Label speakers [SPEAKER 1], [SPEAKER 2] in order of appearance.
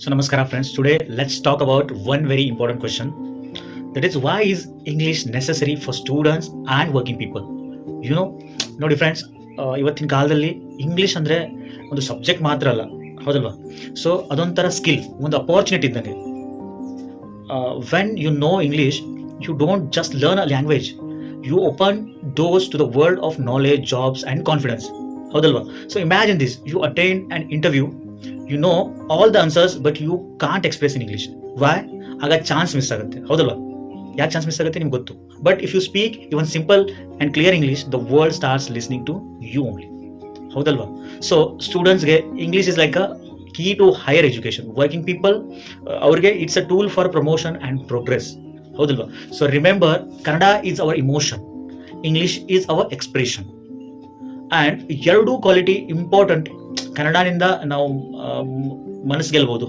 [SPEAKER 1] So, Namaskara, friends. Today, let's talk about one very important question. That is, why is English necessary for students and working people? You know, ನೋಡಿ friends, ಇವತ್ತಿನ ಕಾಲದಲ್ಲಿ English ಅಂದರೆ ಒಂದು subject ಮಾತ್ರ ಅಲ್ಲ, ಹೌದಲ್ವಾ? So ಅದೊಂಥರ skill, ಒಂದು ಅಪಾರ್ಚುನಿಟಿ ಇದ್ದಂಗೆ. When you know English, you don't just learn a language, you open doors to the world of knowledge, jobs and confidence, ಹೌದಲ್ವಾ? So imagine this, you attend an interview, you know all the answers but you can't express in English. Why? ಆಗ chance miss ಆಗುತ್ತೆ, ಹೌದಲ್ವಾ? ಯಾಕೆ chance miss ಆಗುತ್ತೆ ನಿಮ್ಗೆ ಗೊತ್ತು. But if you speak even simple and clear English, the world starts listening to you only, ಹೌದಲ್ವಾ? So ಸ್ಟೂಡೆಂಟ್ಸ್ಗೆ English is like a key to higher education. Working people ಅವ್ರಿಗೆ it's a tool for promotion and progress, ಹೌದಲ್ವಾ? So remember, Kannada is our emotion, English is our expression. And ಎರಡೂ quality important. ಕನ್ನಡನಿಂದ ನಾವು ಮನಸ್ಸು ಗೆಲ್ಬೋದು,